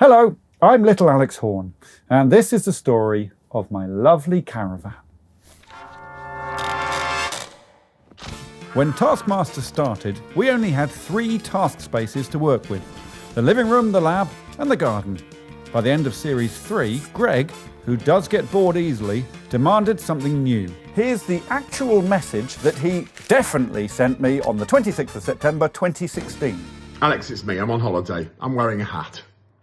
Hello, I'm Little Alex Horne, and this is the story of my lovely caravan. When Taskmaster started, we only had 3 task spaces to work with: the living room, the lab, and the garden. By the end of Series 3, Greg, who does get bored easily, demanded something new. Here's the actual message that he definitely sent me on the 26th of September 2016. Alex, it's me. I'm on holiday. I'm wearing a hat.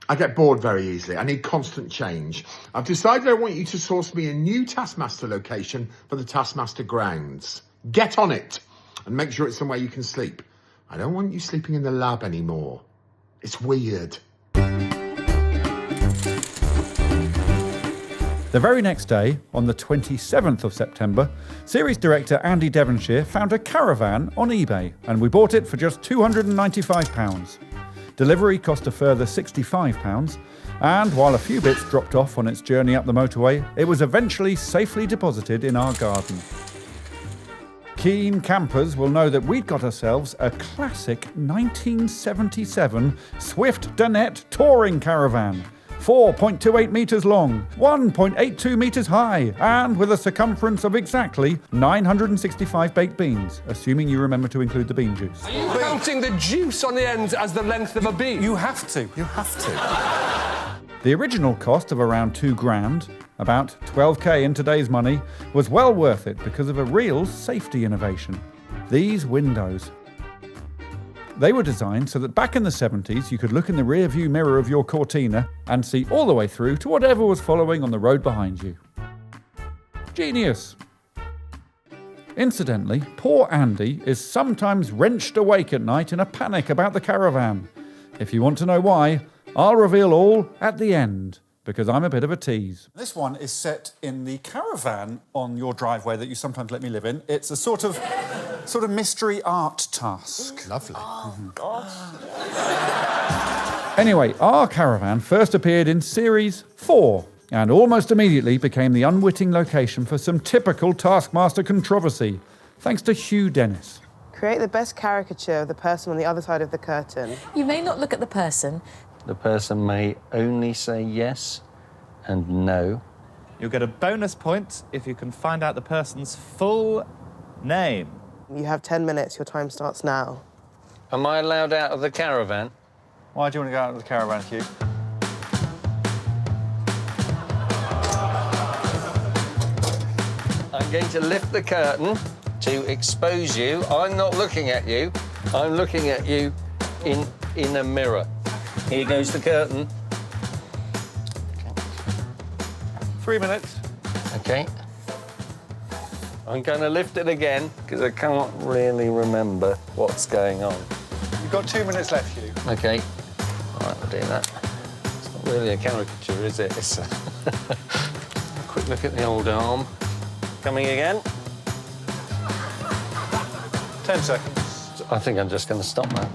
I get bored very easily. I need constant change. I've decided I want you to source me a new Taskmaster location for the Taskmaster grounds. Get on it and make sure it's somewhere you can sleep. I don't want you sleeping in the lab anymore. It's weird. The very next day, on the 27th of September, series director Andy Devonshire found a caravan on eBay, and we bought it for just £295. Delivery cost a further £65, and while a few bits dropped off on its journey up the motorway, it was eventually safely deposited in our garden. Keen campers will know that we'd got ourselves a classic 1977 Swift Dunnet touring caravan, 4.28 metres long, 1.82 metres high, and with a circumference of exactly 965 baked beans, assuming you remember to include the bean juice. Are you counting the juice on the ends as the length of a bean? You have to. The original cost of around £2,000, about 12k in today's money, was well worth it because of a real safety innovation: these windows. They were designed so that back in the 70s you could look in the rear-view mirror of your Cortina and see all the way through to whatever was following on the road behind you. Genius! Incidentally, poor Andy is sometimes wrenched awake at night in a panic about the caravan. If you want to know why, I'll reveal all at the end, because I'm a bit of a tease. This one is set in the caravan on your driveway that you sometimes let me live in. It's a sort of mystery art task. Lovely. Anyway, our caravan first appeared in Series 4 and almost immediately became the unwitting location for some typical Taskmaster controversy, thanks to Hugh Dennis. Create the best caricature of the person on the other side of the curtain. You may not look at the person. The person may only say yes and no. You'll get a bonus point if you can find out the person's full name. You have 10 minutes. Your time starts now. Am I allowed out of the caravan? Why do you want to go out of the caravan, Hugh? I'm going to lift the curtain to expose you. I'm not looking at you. I'm looking at you in a mirror. Here goes the curtain. Okay. 3 minutes. OK. I'm going to lift it again, because I can't really remember what's going on. You've got 2 minutes left, Hugh. OK. All right, we'll do that. It's not really a caricature, is it? It's a quick look at the old arm. Coming again. 10 seconds. I think I'm just going to stop now.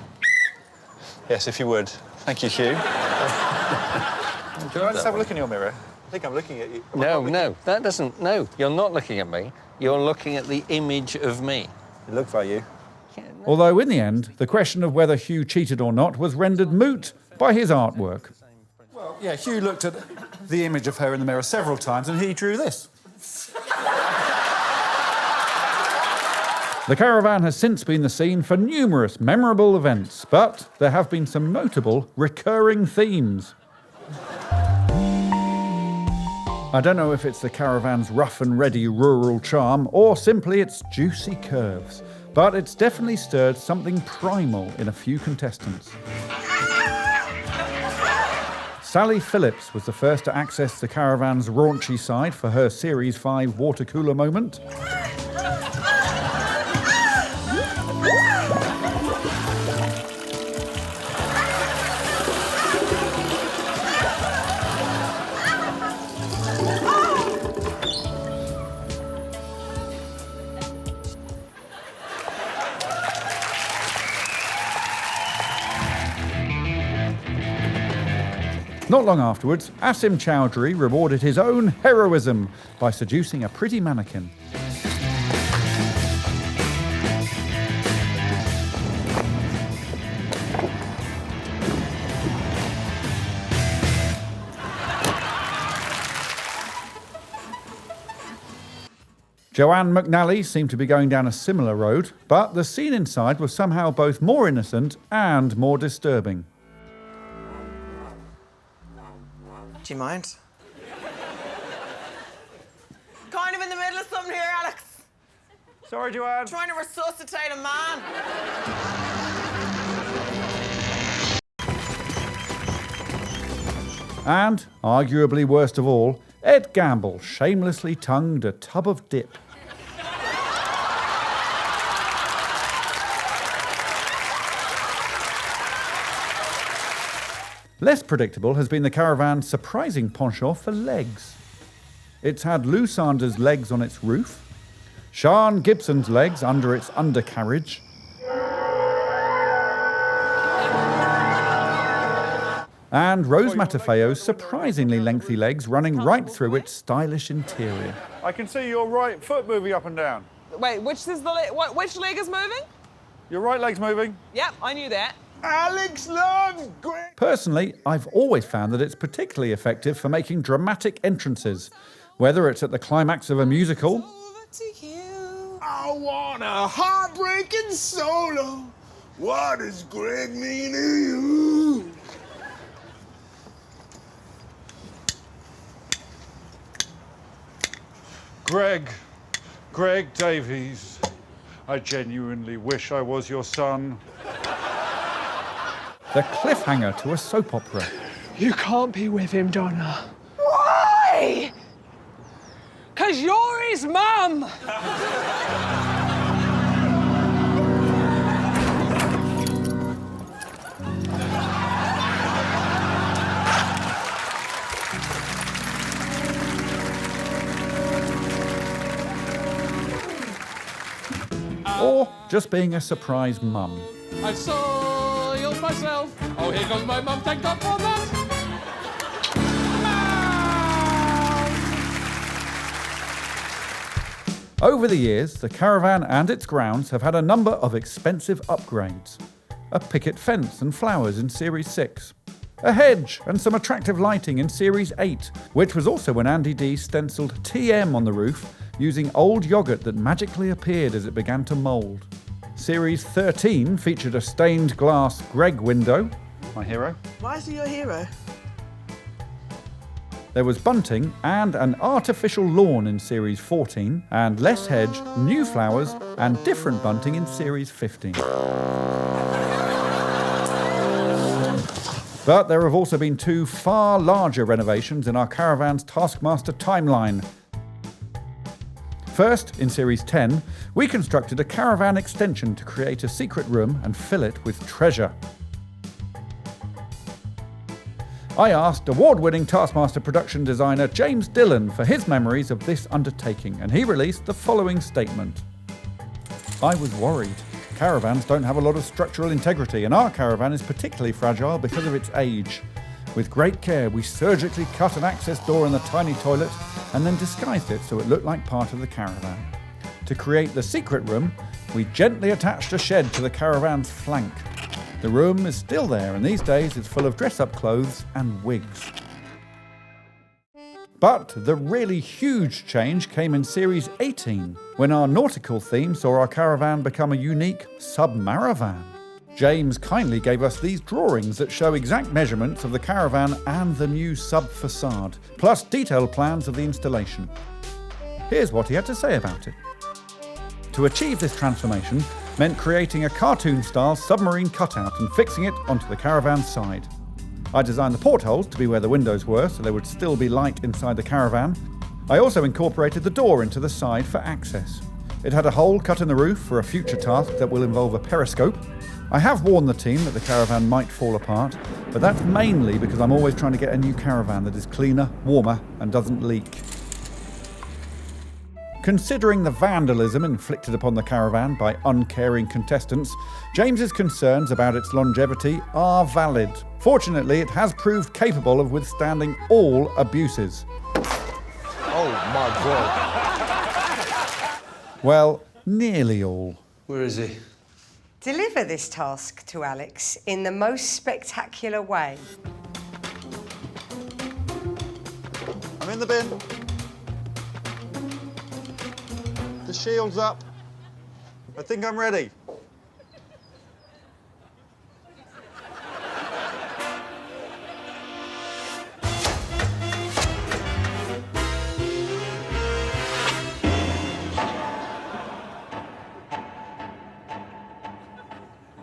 Yes, if you would. Thank you, Hugh. Do I just have a look in your mirror? I think I'm looking at you. No, that doesn't... No, you're not looking at me. You're looking at the image of me. It looks like you. Yeah, no. Although in the end, the question of whether Hugh cheated or not was rendered moot by his artwork. Well, yeah, Hugh looked at the image of her in the mirror several times and he drew this. The caravan has since been the scene for numerous memorable events, but there have been some notable recurring themes. I don't know if it's the caravan's rough and ready rural charm or simply its juicy curves, but it's definitely stirred something primal in a few contestants. Sally Phillips was the first to access the caravan's raunchy side for her Series 5 water cooler moment. Not long afterwards, Asim Chowdhury rewarded his own heroism by seducing a pretty mannequin. Joanne McNally seemed to be going down a similar road, but the scene inside was somehow both more innocent and more disturbing. Do you mind? Kind of in the middle of something here, Alex. Sorry, Joanne. Trying to resuscitate a man. And, arguably worst of all, Ed Gamble shamelessly tongued a tub of dip. Less predictable has been the Caravan's surprising penchant for legs. It's had Lou Sanders' legs on its roof, Sean Gibson's legs under its undercarriage, and Rose Matafeo's surprisingly lengthy legs running right through its stylish interior. I can see your right foot moving up and down. Wait, which leg is moving? Your right leg's moving. Yep, I knew that. Alex loves Greg. Personally, I've always found that it's particularly effective for making dramatic entrances, whether it's at the climax of a musical, I want a heartbreaking solo. What does Greg mean to you? Greg Davies. I genuinely wish I was your son. the cliffhanger to a soap opera. You can't be with him, Donna. Why? 'Cause you're his mum. Or just being a surprise mum. I soiled myself. Oh, here goes my mum. Thank God for that. Over the years, the Caravan and its grounds have had a number of expensive upgrades. A picket fence and flowers in Series 6. A hedge and some attractive lighting in Series 8, which was also when Andy D stencilled TM on the roof using old yoghurt that magically appeared as it began to mould. Series 13 featured a stained glass Greg window, my hero. Why is he your hero? There was bunting and an artificial lawn in Series 14, and less hedge, new flowers, and different bunting in Series 15. But there have also been two far larger renovations in our Caravan's Taskmaster timeline. First, in Series 10, we constructed a Caravan extension to create a secret room and fill it with treasure. I asked award-winning Taskmaster production designer James Dillon for his memories of this undertaking, and he released the following statement. I was worried. Caravans don't have a lot of structural integrity, and our Caravan is particularly fragile because of its age. With great care, we surgically cut an access door in the tiny toilet and then disguised it so it looked like part of the Caravan. To create the secret room, we gently attached a shed to the Caravan's flank. The room is still there, and these days it's full of dress-up clothes and wigs. But the really huge change came in Series 18, when our nautical theme saw our Caravan become a unique submaravan. James kindly gave us these drawings that show exact measurements of the Caravan and the new sub-facade, plus detailed plans of the installation. Here's what he had to say about it. To achieve this transformation meant creating a cartoon-style submarine cutout and fixing it onto the Caravan's side. I designed the portholes to be where the windows were so there would still be light inside the Caravan. I also incorporated the door into the side for access. It had a hole cut in the roof for a future task that will involve a periscope. I have warned the team that the Caravan might fall apart, but that's mainly because I'm always trying to get a new Caravan that is cleaner, warmer, and doesn't leak. Considering the vandalism inflicted upon the Caravan by uncaring contestants, James's concerns about its longevity are valid. Fortunately, it has proved capable of withstanding all abuses. Oh my God. Well, nearly all. Where is he? Deliver this task to Alex in the most spectacular way. I'm in the bin. the shield's up. I think I'm ready.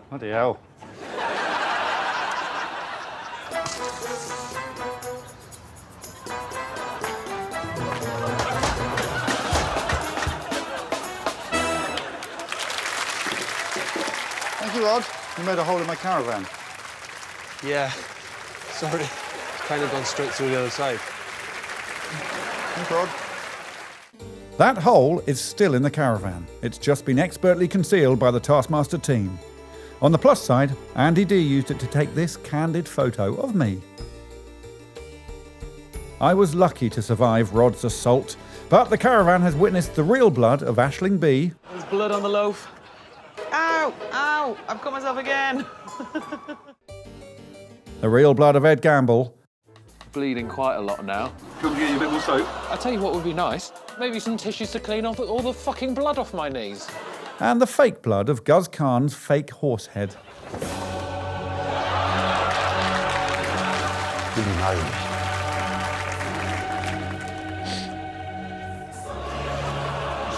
Bloody hell. Thank you, Rod. You made a hole in my caravan. Yeah. Sorry. It's kind of gone straight through the other side. Thanks, Rod. That hole is still in the caravan. It's just been expertly concealed by the Taskmaster team. On the plus side, Andy D used it to take this candid photo of me. I was lucky to survive Rod's assault, but the caravan has witnessed the real blood of Aisling B. There's blood on the loaf. Ow! Ow! I've cut myself again. The real blood of Ed Gamble. Bleeding quite a lot now. Come get you a bit more soap. I'll tell you what would be nice. Maybe some tissues to clean off all the fucking blood off my knees. And the fake blood of Guz Khan's fake horse head.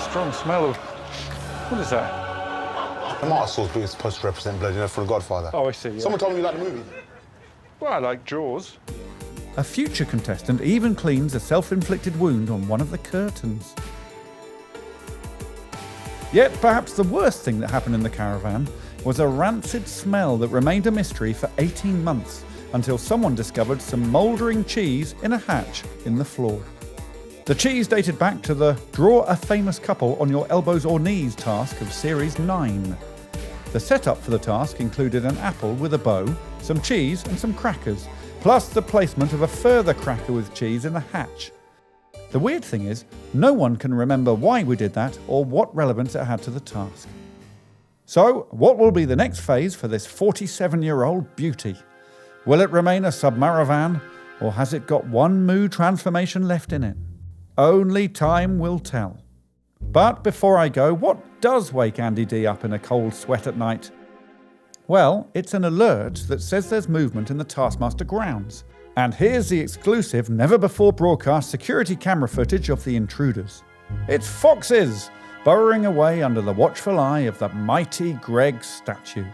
Strong smell of... What is that? Tomato sauce is supposed to represent blood, you know, for The Godfather. Oh, I see, yeah. Someone told me you like the movie. Well, I like Jaws. A future contestant even cleans a self-inflicted wound on one of the curtains. Yet perhaps the worst thing that happened in the caravan was a rancid smell that remained a mystery for 18 months until someone discovered some mouldering cheese in a hatch in the floor. The cheese dated back to the draw a famous couple on your elbows or knees task of Series 9. The setup for the task included an apple with a bow, some cheese and some crackers, plus the placement of a further cracker with cheese in the hatch. The weird thing is, no one can remember why we did that or what relevance it had to the task. So, what will be the next phase for this 47-year-old beauty? Will it remain a submaravan, or has it got one moo transformation left in it? Only time will tell. But before I go, what does wake Andy D up in a cold sweat at night? Well, it's an alert that says there's movement in the Taskmaster grounds. And here's the exclusive, never-before-broadcast security camera footage of the intruders. It's foxes, burrowing away under the watchful eye of the mighty Greg statue.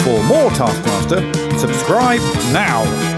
For more Taskmaster, subscribe now!